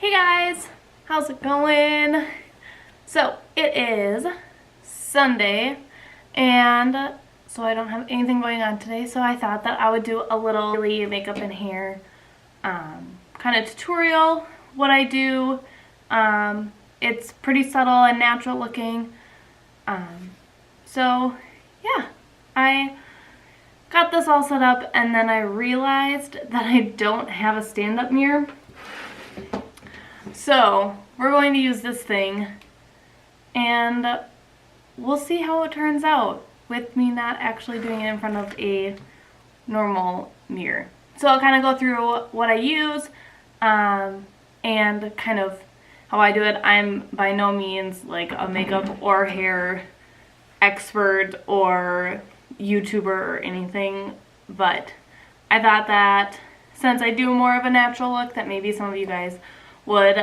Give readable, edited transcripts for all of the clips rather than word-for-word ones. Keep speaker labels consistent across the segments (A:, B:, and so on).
A: Hey guys, how's it going? So it is Sunday and so I don't have anything going on today, so I thought that I would do a little daily makeup and hair kind of tutorial. What I do, it's pretty subtle and natural looking. So yeah, I got this all set up and then I realized that I don't have a stand-up mirror. So we're going to use this thing and we'll see how it turns out with me not actually doing it in front of a normal mirror. So I'll kind of go through what I use and kind of how I do it. I'm by no means like a makeup or hair expert or YouTuber or anything, but I thought that since I do more of a natural look that maybe some of you guys would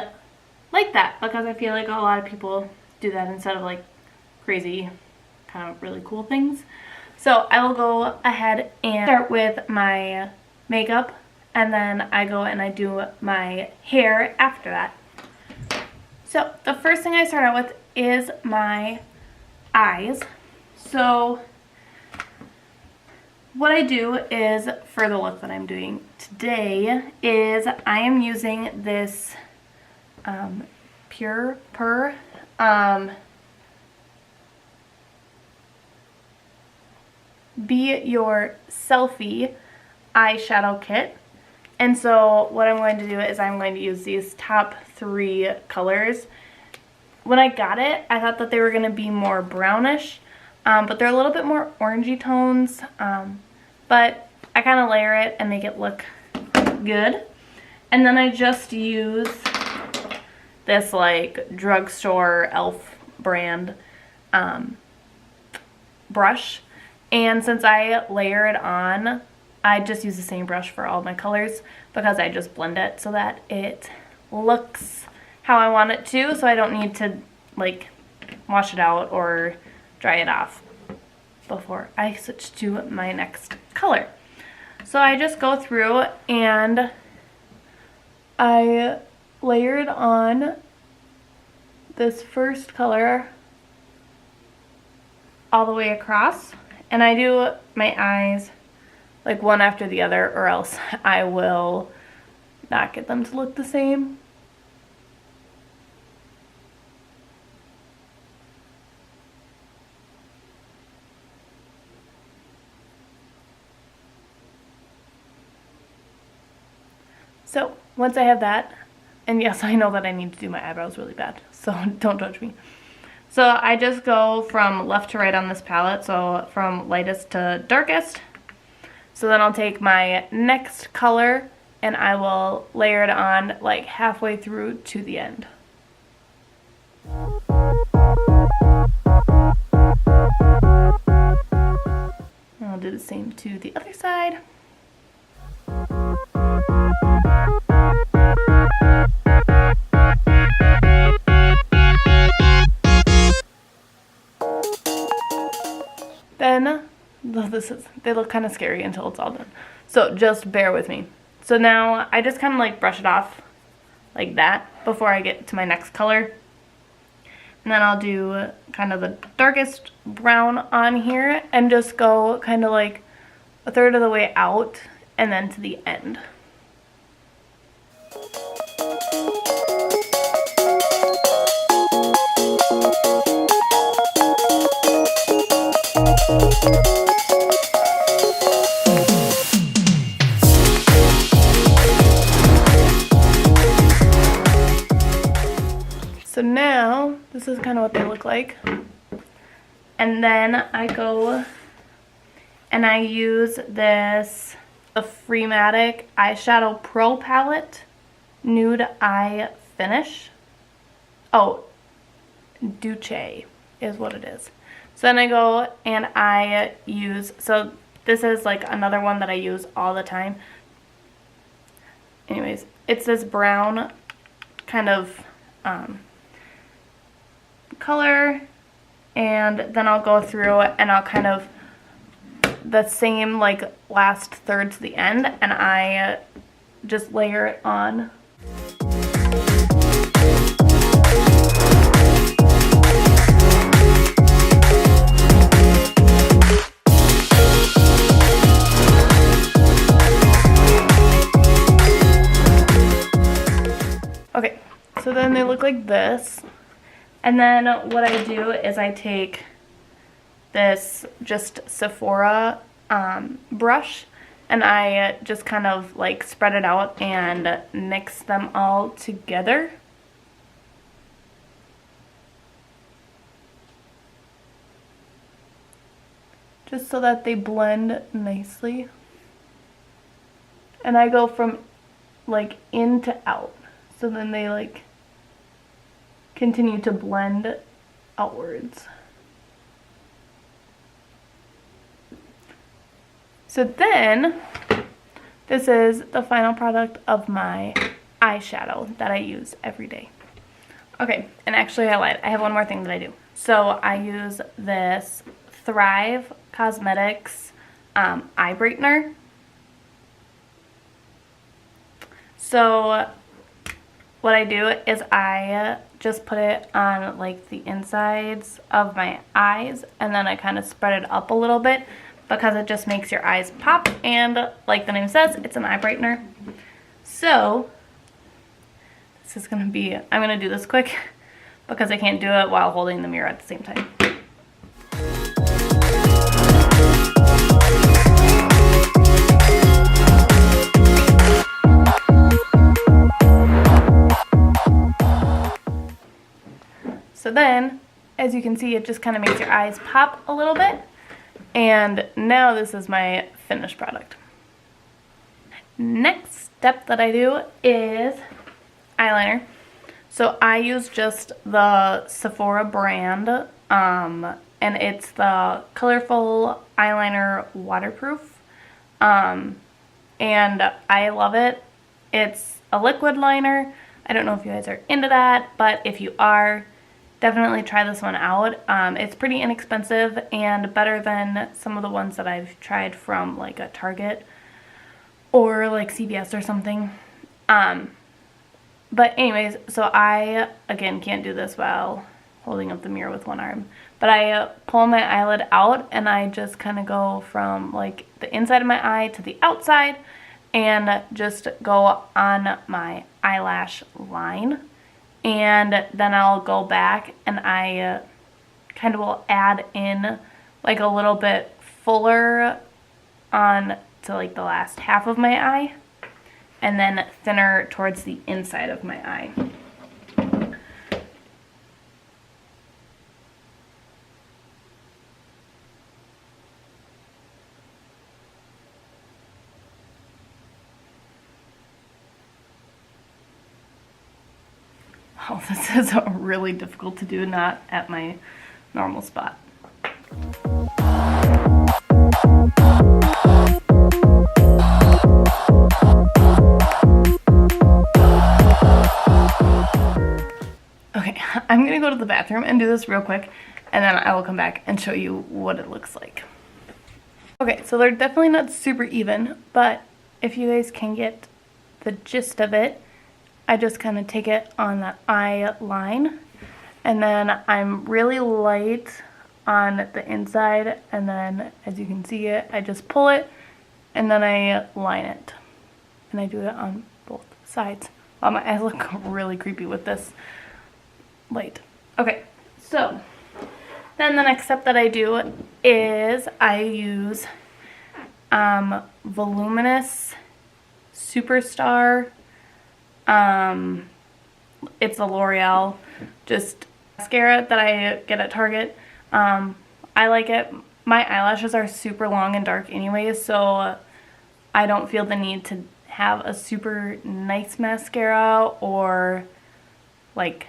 A: like that, because I feel like a lot of people do that instead of like crazy kind of really cool things. So I will go ahead and start with my makeup and then I go and I do my hair after that. So the first thing I start out with is my eyes. So what I do is, for the look that I'm doing today, is I am using this Pure Per Be Your Selfie eyeshadow kit. And so what I'm going to do is I'm going to use these top 3 colors. When I got it, I thought that they were going to be more brownish, but they're a little bit more orangey tones, but I kind of layer it and make it look good. And then I just use this like drugstore e.l.f. brand brush, and since I layer it on, I just use the same brush for all my colors because I just blend it so that it looks how I want it to, so I don't need to like wash it out or dry it off before I switch to my next color. So I just go through and I layer it on this first color all the way across, and I do my eyes like one after the other or else I will not get them to look the same. So once I have that, and yes, I know that I need to do my eyebrows really bad, so don't judge me. So I just go from left to right on this palette, so from lightest to darkest. So then I'll take my next color and I will layer it on like halfway through to the end. And I'll do the same to the other side. Then, they look kind of scary until it's all done. So just bear with me. So now I just kind of like brush it off like that before I get to my next color. And then I'll do kind of the darkest brown on here and just go kind of like a third of the way out and then to the end. So now, this is kind of what they look like. And then I go and I use this Freematic Eyeshadow Pro Palette Nude Eye Finish. Oh, Duce is what it is. So then I go and I use, so this is like another one that I use all the time. Anyways, it's this brown kind of color, and then I'll go through and I'll kind of the same like last third to the end, and I just layer it on. Okay, so then they look like this. And then what I do is I take this just Sephora brush, and I just kind of like spread it out and mix them all together. Just so that they blend nicely. And I go from like in to out. So then they like continue to blend outwards. So then, this is the final product of my eyeshadow that I use every day. Okay, and actually I lied. I have one more thing that I do. So I use this Thrive Cosmetics eye brightener. So what I do is I just put it on like the insides of my eyes, and then I kind of spread it up a little bit because it just makes your eyes pop, and like the name says, it's an eye brightener. So this is gonna be, I'm gonna do this quick because I can't do it while holding the mirror at the same time. So then, as you can see, it just kind of makes your eyes pop a little bit. And now this is my finished product. Next step that I do is eyeliner. So I use just the Sephora brand, and it's the Colorful Eyeliner Waterproof. And I love it. It's a liquid liner. I don't know if you guys are into that, but if you are, definitely try this one out. It's pretty inexpensive and better than some of the ones that I've tried from like a Target or like CVS or something. But anyways, so I, again, can't do this while holding up the mirror with one arm. But I pull my eyelid out and I just kind of go from like the inside of my eye to the outside and just go on my eyelash line. And then I'll go back and I kind of will add in like a little bit fuller on to like the last half of my eye, and then thinner towards the inside of my eye. Oh, this is really difficult to do, not at my normal spot. Okay, I'm gonna go to the bathroom and do this real quick, and then I will come back and show you what it looks like. Okay, so they're definitely not super even, but if you guys can get the gist of it, I just kind of take it on the eye line, and then I'm really light on the inside, and then as you can see it, I just pull it and then I line it, and I do it on both sides. Wow, my eyes look really creepy with this light. Okay, so then the next step that I do is I use Voluminous Superstar. It's a L'Oreal just mascara that I get at Target. I like it. My eyelashes are super long and dark anyways, so I don't feel the need to have a super nice mascara or like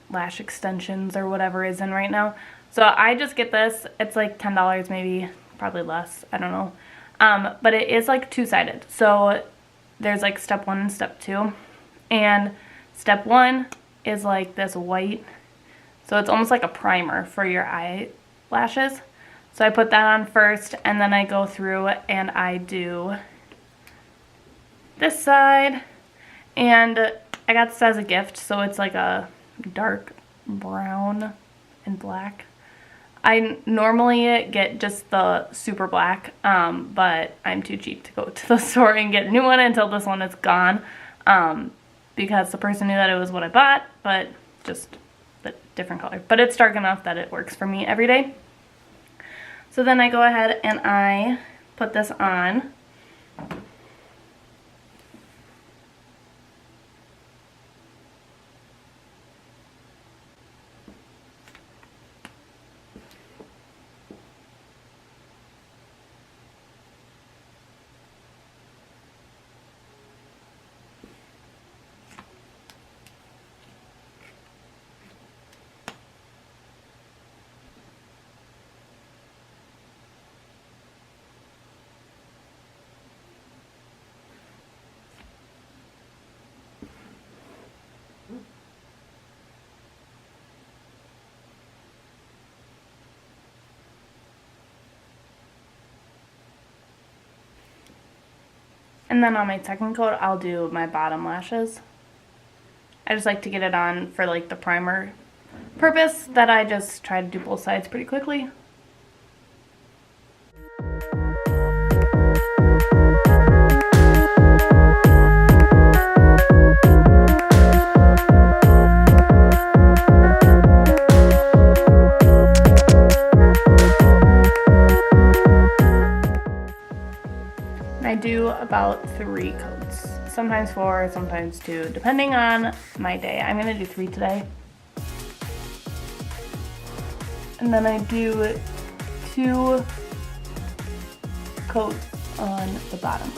A: lash extensions or whatever is in right now. So I just get this. It's like $10 maybe, probably less, I don't know. But it is like two-sided. So there's like step 1 and step 2. And step 1 is like this white. So it's almost like a primer for your eyelashes. So I put that on first, and then I go through and I do this side. And I got this as a gift, so it's like a dark brown and black. I normally get just the super black, but I'm too cheap to go to the store and get a new one until this one is gone, because the person knew that it was what I bought, but just a different color. But it's dark enough that it works for me every day. So then I go ahead and I put this on. And then on my second coat, I'll do my bottom lashes. I just like to get it on for like the primer purpose, that I just try to do both sides pretty quickly. I do about 3 coats, sometimes 4, sometimes 2, depending on my day. I'm gonna do 3 today. And then I do 2 coats on the bottom.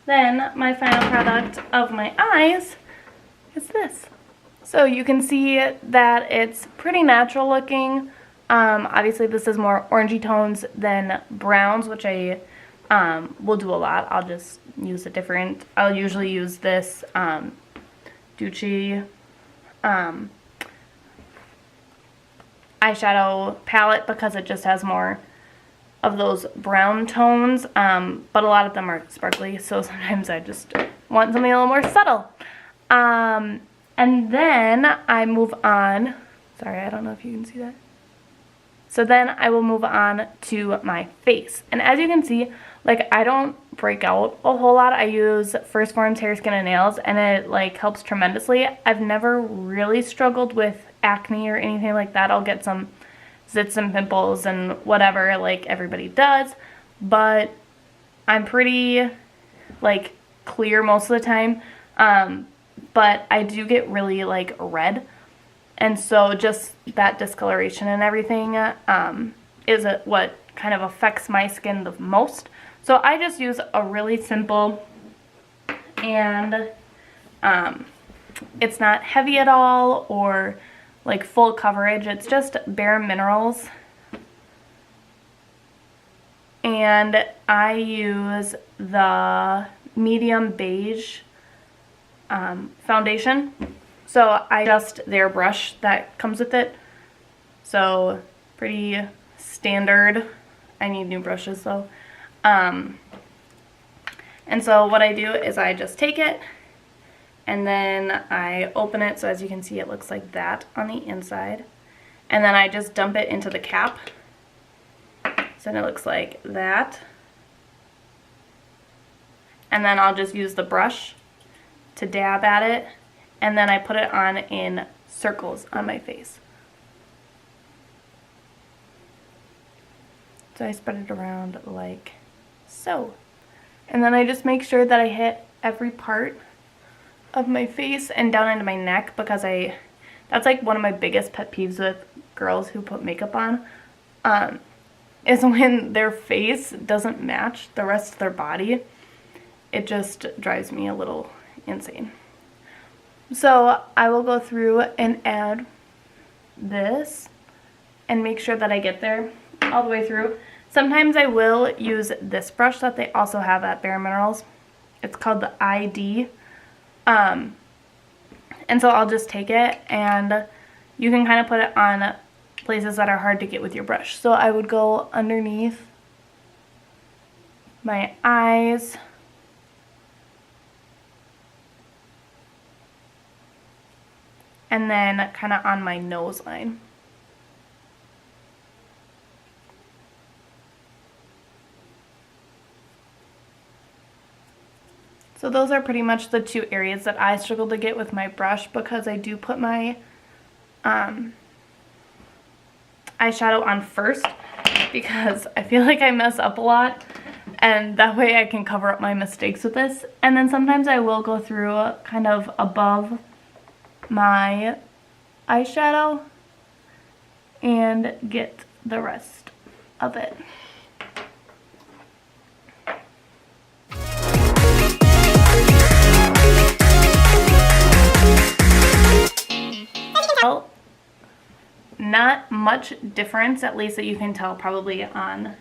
A: Then my final product of my eyes is this. So you can see that it's pretty natural looking. Obviously this is more orangey tones than browns, which I will do a lot. I'll just use a different, I'll usually use this Gucci eyeshadow palette because it just has more of those brown tones, but a lot of them are sparkly, so sometimes I just want something a little more subtle. And then I move on, sorry, I don't know if you can see that. So then I will move on to my face. And as you can see, like, I don't break out a whole lot. I use First Form's Hair, Skin, and Nails, and it like helps tremendously. I've never really struggled with acne or anything like that. I'll get some zits and pimples and whatever, like everybody does, but I'm pretty like clear most of the time, but I do get really like red, and so just that discoloration and everything is what kind of affects my skin the most. So I just use a really simple, and it's not heavy at all or like full coverage. It's just Bare Minerals, and I use the medium beige foundation. So I just their brush that comes with it, so pretty standard. I need new brushes though. And so what I do is I just take it and then I open it, so as you can see it looks like that on the inside, and then I just dump it into the cap, so then it looks like that, and then I'll just use the brush to dab at it, and then I put it on in circles on my face. So I spread it around like so, and then I just make sure that I hit every part of my face and down into my neck, because that's like one of my biggest pet peeves with girls who put makeup on, is when their face doesn't match the rest of their body. It just drives me a little insane. So I will go through and add this and make sure that I get there all the way through. Sometimes I will use this brush that they also have at Bare Minerals. It's called the ID. And so I'll just take it, and you can kind of put it on places that are hard to get with your brush. So I would go underneath my eyes, and then kind of on my nose line. So those are pretty much the two areas that I struggle to get with my brush, because I do put my eyeshadow on first, because I feel like I mess up a lot, and that way I can cover up my mistakes with this. And then sometimes I will go through kind of above my eyeshadow and get the rest of it. Well, not much difference, at least that you can tell probably on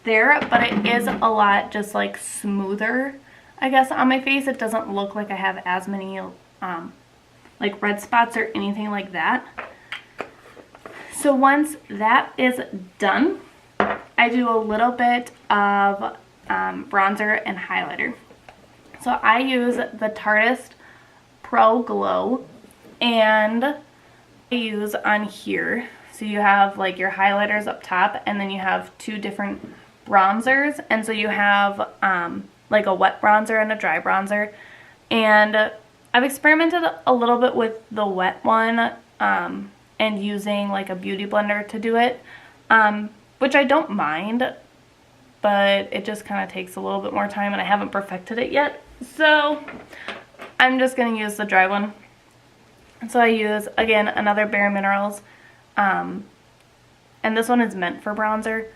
A: there, but it is a lot just like smoother, I guess, on my face. It doesn't look like I have as many like red spots or anything like that. So once that is done, I do a little bit of bronzer and highlighter. So I use the Tarteist Pro Glow, and I use on here. So you have like your highlighters up top, and then you have two different bronzers, and so you have like a wet bronzer and a dry bronzer. And I've experimented a little bit with the wet one and using like a beauty blender to do it, which I don't mind, but it just kind of takes a little bit more time and I haven't perfected it yet. So I'm just going to use the dry one. So I use, again, another Bare Minerals, and this one is meant for bronzer.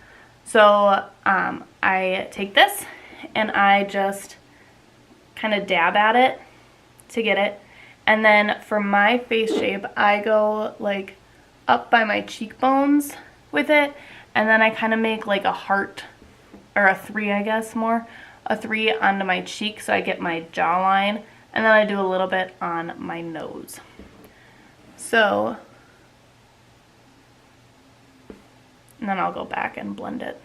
A: So I take this and I just kind of dab at it to get it. And then for my face shape, I go like up by my cheekbones with it, and then I kind of make like a heart, or a 3, I guess, more. A 3 onto my cheek so I get my jawline, and then I do a little bit on my nose. So, and then I'll go back and blend it.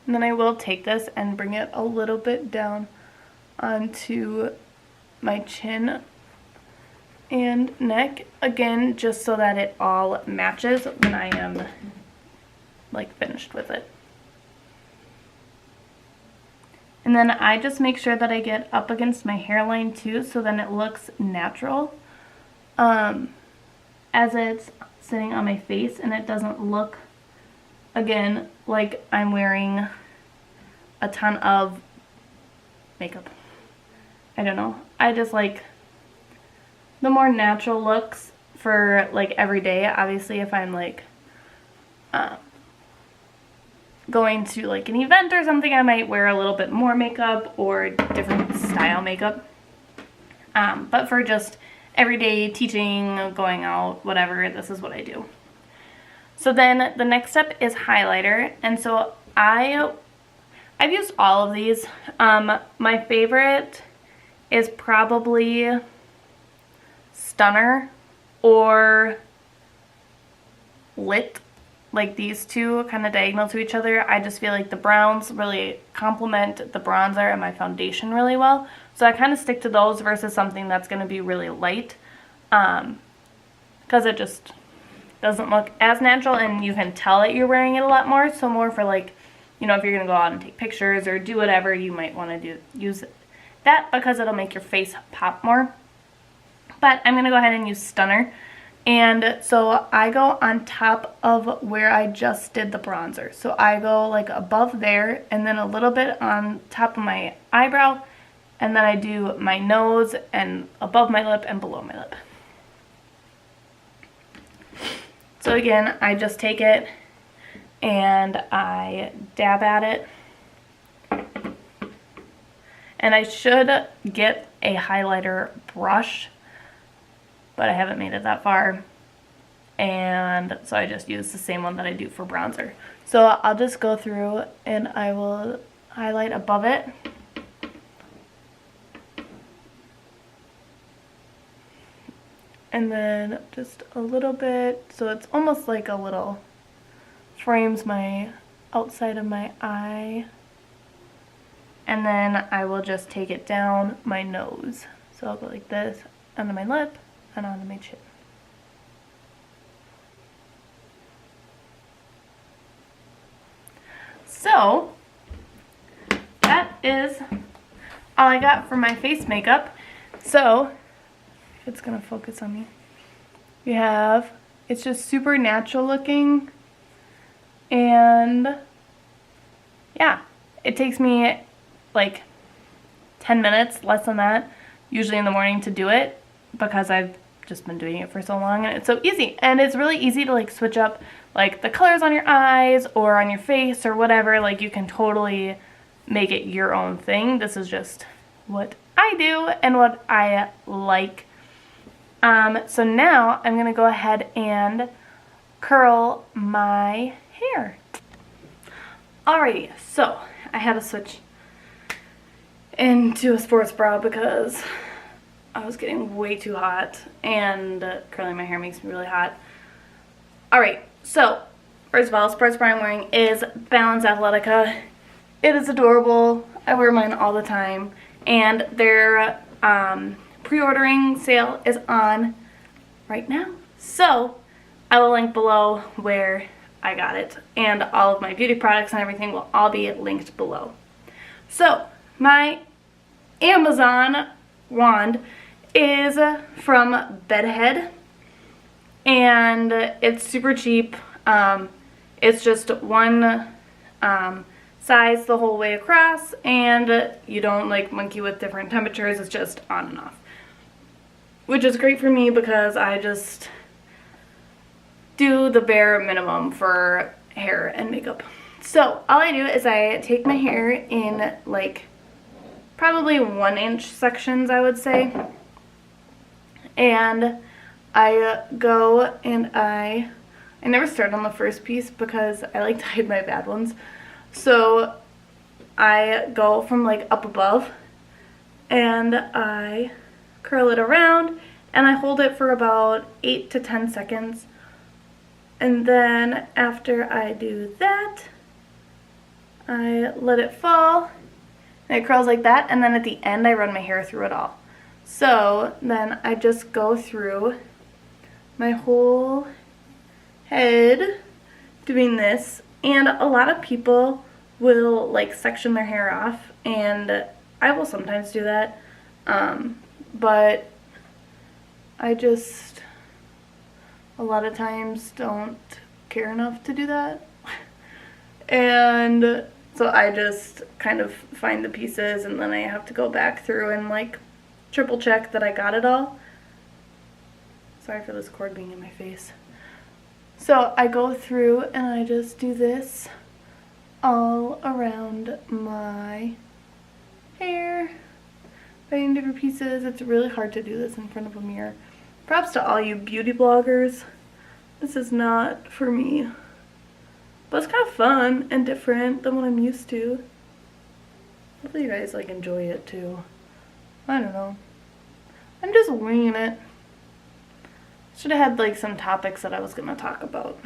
A: And then I will take this and bring it a little bit down onto my chin and neck, again, just so that it all matches when I am like finished with it. And then I just make sure that I get up against my hairline too, so then it looks natural as it's sitting on my face, and it doesn't look, again, like I'm wearing a ton of makeup. I don't know. I just like the more natural looks for like every day. Obviously, if I'm like going to like an event or something, I might wear a little bit more makeup or different style makeup. But for just everyday teaching, going out, whatever, this is what I do. So then the next step is highlighter, and so I've used all of these. My favorite is probably Stunner or Lit, like these two kind of diagonal to each other. I just feel like the browns really complement the bronzer and my foundation really well, so I kind of stick to those versus something that's going to be really light, because it just doesn't look as natural, and you can tell that you're wearing it a lot more. So more for like, you know, if you're going to go out and take pictures or do whatever, you might want to use that because it'll make your face pop more. But I'm going to go ahead and use Stunner. And so I go on top of where I just did the bronzer. So I go like above there, and then a little bit on top of my eyebrow, and then I do my nose and above my lip and below my lip. So again, I just take it and I dab at it. And I should get a highlighter brush, but I haven't made it that far. And so I just use the same one that I do for bronzer. So I'll just go through and I will highlight above it. and then just a little bit, so it's almost like a little frames my outside of my eye. And then I will just take it down my nose. So I'll go like this, onto my lip, and onto my chin. So, that is all I got for my face makeup. So, if it's gonna focus on me, we have, it's just super natural looking, and yeah, it takes me like 10 minutes, less than that, usually in the morning to do it, because I've just been doing it for so long and it's so easy. And it's really easy to like switch up like the colors on your eyes or on your face or whatever. Like you can totally make it your own thing. This is just what I do and what I like. So now I'm gonna go ahead and curl my hair. Alrighty, so I had to switch into a sports bra because I was getting way too hot, and curling my hair makes me really hot. Alright, so first of all, the sports bra I'm wearing is Balance Athletica. It is adorable. I wear mine all the time, and their pre-ordering sale is on right now. So I will link below where I got it, and all of my beauty products and everything will all be linked below. So my Amazon wand is from Bedhead, and it's super cheap. It's just one size the whole way across, and you don't like monkey with different temperatures. It's just on and off, which is great for me because I just do the bare minimum for hair and makeup. So all I do is I take my hair in like probably 1-inch sections, I would say, and I go and I never start on the first piece because I like to hide my bad ones. So I go from like up above and I curl it around, and I hold it for about 8 to 10 seconds. And then after I do that, I let it fall, and it curls like that, and then at the end I run my hair through it all. So then I just go through my whole head doing this, and a lot of people will like section their hair off, and I will sometimes do that, but I just a lot of times don't care enough to do that. And so I just kind of find the pieces, and then I have to go back through and like triple check that I got it all. Sorry for this cord being in my face. So I go through and I just do this all around my hair, finding different pieces. It's really hard to do this in front of a mirror. Props to all you beauty bloggers. This is not for me. But it's kind of fun and different than what I'm used to. Hopefully you guys like enjoy it too. I don't know. I'm just winging it. Should have had like some topics that I was gonna talk about.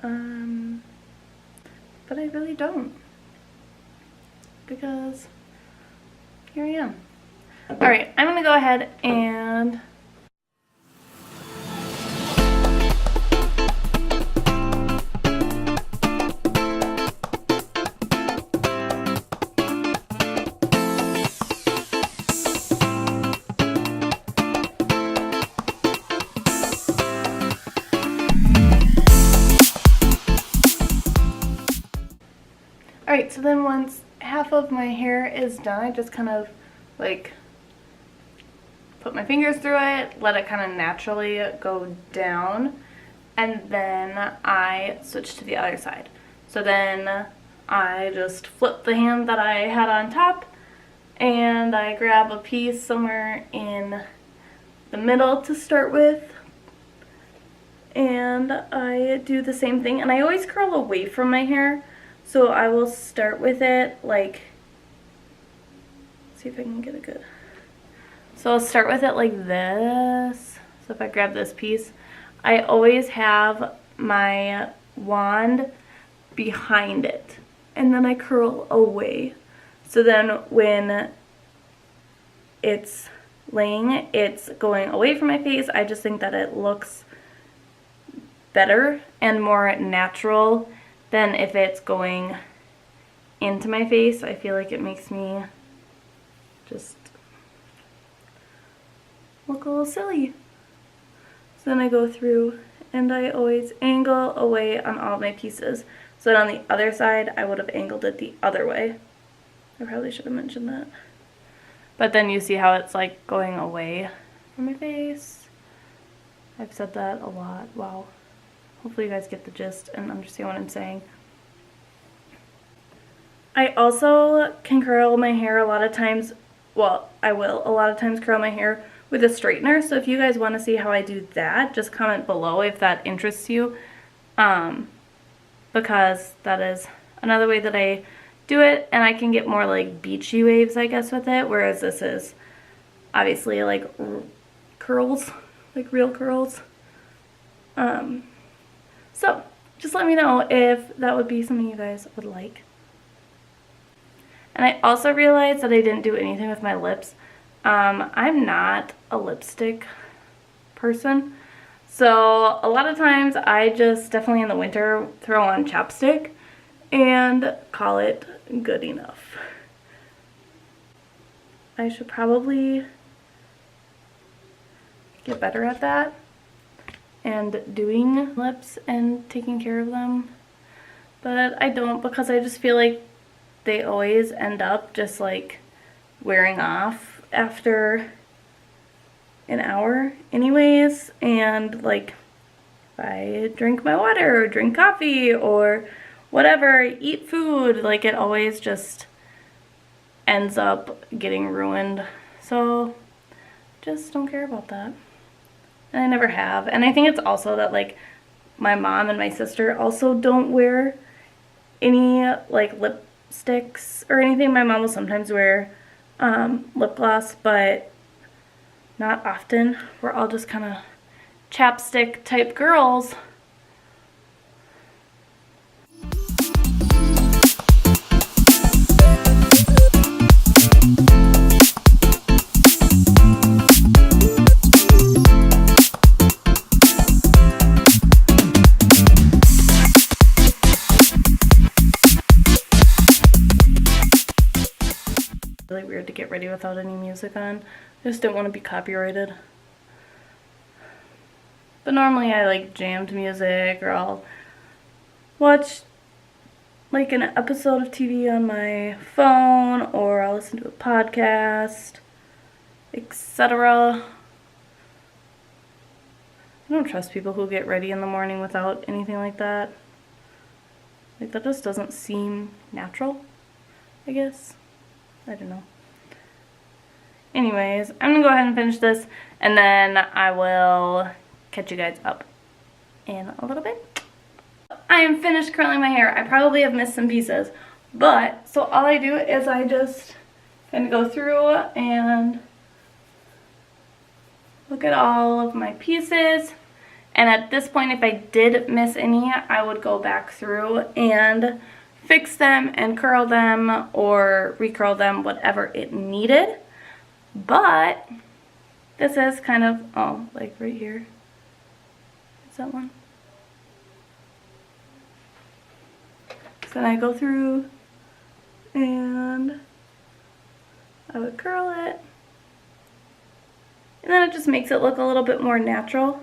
A: But I really don't. Because here I am. Alright, I'm gonna go ahead and Alright, so then once half of my hair is done, I just kind of like put my fingers through it, let it kind of naturally go down, and then I switch to the other side. So then I just flip the hand that I had on top, and I grab a piece somewhere in the middle to start with, and I do the same thing. And I always curl away from my hair, so I will start with it like, see if I can get a good. So So I'll start with it like this. So if I grab this piece, I always have my wand behind it, and then I curl away. So then when it's laying, it's going away from my face. I just think that it looks better and more natural than if it's going into my face. I feel like it makes me just look a little silly. So then I go through and I always angle away on all of my pieces. So then on the other side, I would have angled it the other way. I probably should have mentioned that. But then you see how it's like going away from my face. I've said that a lot. Wow. Hopefully you guys get the gist and understand what I'm saying. I also can curl my hair a lot of times. Well, I will a lot of times curl my hair with a straightener. So if you guys want to see how I do that, just comment below if that interests you. Because that is another way that I do it, and I can get more like beachy waves, I guess, with it, whereas this is obviously like curls, like real curls. So just let me know if that would be something you guys would like. And I also realized that I didn't do anything with my lips. I'm not a lipstick person, so a lot of times I just definitely in the winter throw on chapstick and call it good enough. I should probably get better at that and doing lips and taking care of them, but I don't, because I just feel like they always end up just like wearing off after an hour anyways. And like if I drink my water or drink coffee or whatever, eat food, like it always just ends up getting ruined. So just don't care about that. And I never have. And I think it's also that like my mom and my sister also don't wear any like lipsticks or anything. My mom will sometimes wear lip gloss, but not often. We're all just kind of chapstick type girls. Really weird to get ready without any music on. I just didn't want to be copyrighted. But normally I like jam to music, or I'll watch like an episode of TV on my phone, or I'll listen to a podcast, etc. I don't trust people who get ready in the morning without anything like that. Like that just doesn't seem natural, I guess. I don't know. Anyways, I'm gonna go ahead and finish this, and then I will catch you guys up in a little bit. I am finished curling my hair. I probably have missed some pieces, but so all I do is I just kind of go through and look at all of my pieces. And at this point, if I did miss any, I would go back through and fix them and curl them or recurl them, whatever it needed. But this is kind of, oh, like right here. Is that one? So then I go through and I would curl it. And then it just makes it look a little bit more natural.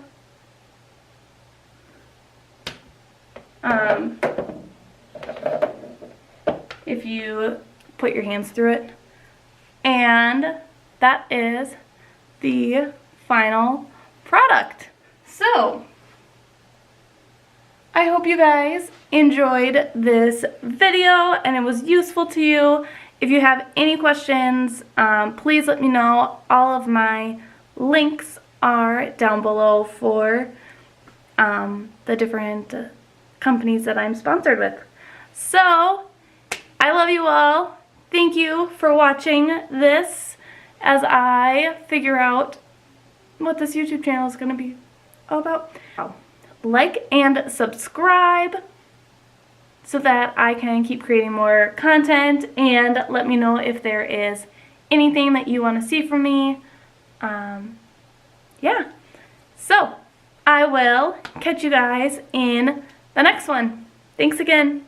A: If you put your hands through it. And that is the final product. So I hope you guys enjoyed this video and it was useful to you. If you have any questions, please let me know. All of my links are down below for the different companies that I'm sponsored with. So I love you all. Thank you for watching this, as I figure out what this YouTube channel is going to be all about. Like and subscribe so that I can keep creating more content, and let me know if there is anything that you want to see from me. Yeah. So, I will catch you guys in the next one. Thanks again.